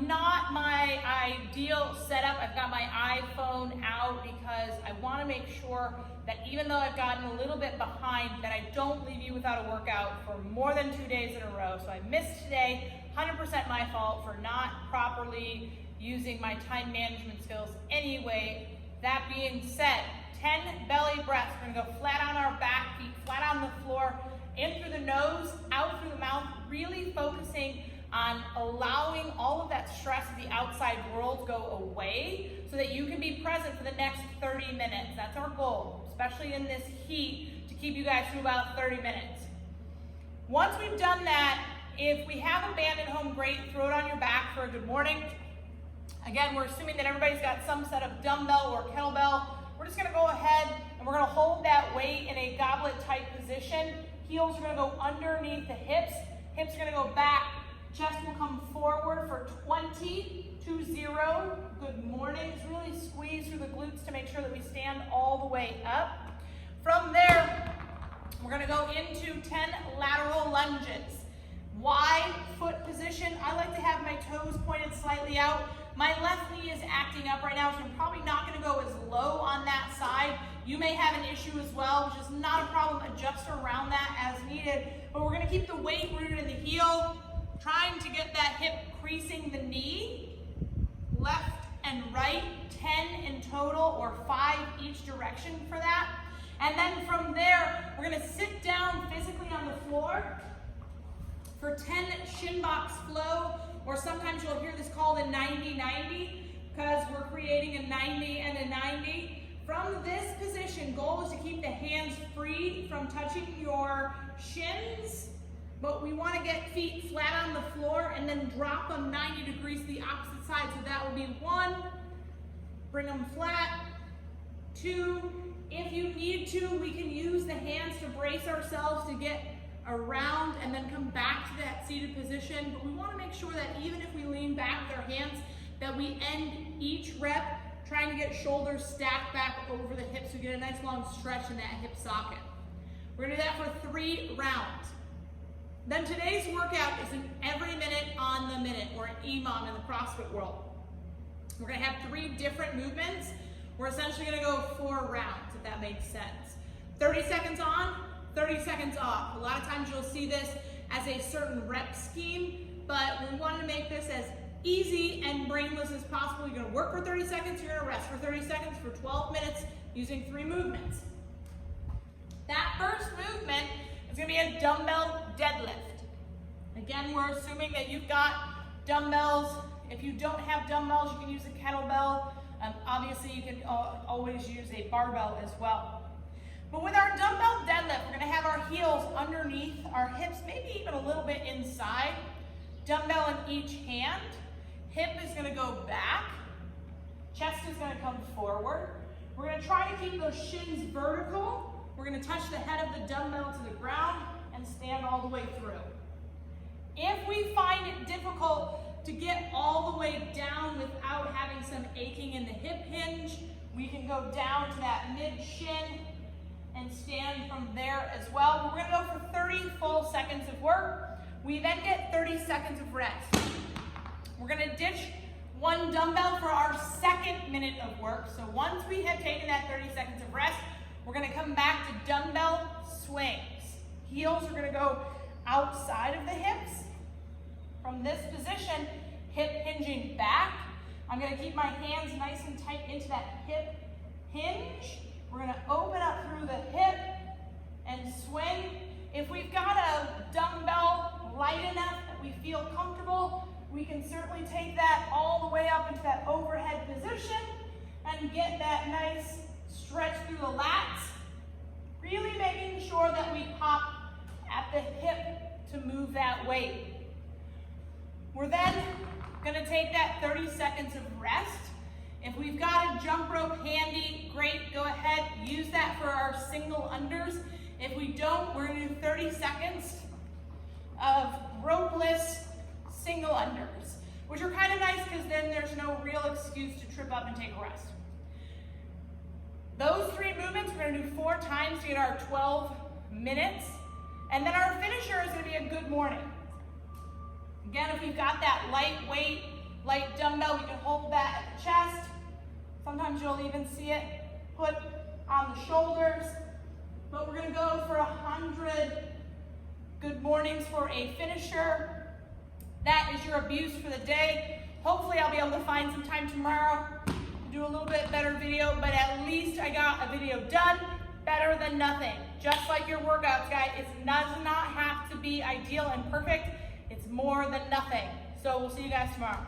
Not my ideal setup. I've got my iPhone out because I want to make sure that even though I've gotten a little bit behind, that I don't leave you without a workout for more than 2 days in a row. So I missed today, 100% my fault for not properly using my time management skills anyway. That being said, 10 belly breaths. We're gonna go flat on our back, feet flat on the floor, in through the nose, out through the mouth, really focusing on allowing all of that stress of the outside world go away so that you can be present for the next 30 minutes. That's our goal, especially in this heat, to keep you guys through about 30 minutes. Once we've done that, if we have a band at home, great, throw it on your back for a good morning. Again, we're assuming that everybody's got some set of dumbbell or kettlebell. We're just gonna go ahead and we're gonna hold that weight in a goblet type position. Heels are gonna go underneath the hips. Hips are gonna go back. Chest will come forward for 20, 2-0. Good morning. Just really squeeze through the glutes to make sure that we stand all the way up. From there, we're gonna go into 10 lateral lunges. Wide foot position. I like to have my toes pointed slightly out. My left knee is acting up right now, so I'm probably not gonna go as low on that side. You may have an issue as well, which is not a problem. Adjust around that as needed. But we're gonna keep the weight rooted in the heel, trying to get that hip creasing the knee, left and right, 10 in total or 5 each direction for that. And then from there, we're gonna sit down physically on the floor for 10 shin box flow, or sometimes you'll hear this called a 90-90 because we're creating a 90 and a 90. From this position, goal is to keep the hands free from touching your shins, but we want to get feet flat on the floor and then drop them 90 degrees to the opposite side. So that will be 1, bring them flat, 2. If you need to, we can use the hands to brace ourselves to get around and then come back to that seated position. But we want to make sure that even if we lean back with our hands, that we end each rep trying to get shoulders stacked back over the hips so we get a nice long stretch in that hip socket. We're gonna do that for 3 rounds. Then today's workout is an every minute on the minute, or an EMOM in the CrossFit world. We're gonna have 3 different movements. We're essentially gonna go 4 rounds, if that makes sense. 30 seconds on, 30 seconds off. A lot of times you'll see this as a certain rep scheme, but we want to make this as easy and brainless as possible. You're gonna work for 30 seconds, you're gonna rest for 30 seconds for 12 minutes using 3 movements. That first movement is gonna be a dumbbell deadlift. Again, we're assuming that you've got dumbbells. If you don't have dumbbells, you can use a kettlebell. Obviously, you can always use a barbell as well. But with our dumbbell deadlift, we're gonna have our heels underneath our hips, maybe even a little bit inside. Dumbbell in each hand. Hip is gonna go back. Chest is gonna come forward. We're gonna try to keep those shins vertical. We're gonna touch the head of the dumbbell to the ground and stand all the way through. If we find it difficult to get all the way down without having some aching in the hip hinge, we can go down to that mid-shin and stand from there as well. We're gonna go for 30 full seconds of work. We then get 30 seconds of rest. We're gonna ditch 1 dumbbell for our 2nd minute of work. So once we have taken that 30 seconds of rest, we're gonna come back to dumbbell swings. Heels are gonna go outside of the hips. From this position, hip hinging back. I'm gonna keep my hands nice and tight into that hip hinge. We're gonna open up through the hip and swing. If we've got a dumbbell light enough that we feel comfortable, we can certainly take that all the way up into that overhead position and get that nice stretch through the lats, really making sure that we pop at the hip to move that weight. We're then gonna take that 30 seconds of rest. If we've got a jump rope handy, great, go ahead, use that for our single unders. If we don't, we're gonna do 30 seconds of ropeless single unders, which are kind of nice because then there's no real excuse to trip up and take a rest. Those 3 movements we're gonna do 4 times to get our 12 minutes. And then our finisher is gonna be a good morning. Again, if you've got that lightweight, light dumbbell, you can hold that at the chest. Sometimes you'll even see it put on the shoulders. But we're gonna go for 100 good mornings for a finisher. That is your abuse for the day. Hopefully I'll be able to find some time tomorrow to do a little bit better video, but at least I got a video done. Better than nothing. Just like your workouts, guys, it does not have to be ideal and perfect. It's more than nothing. So we'll see you guys tomorrow.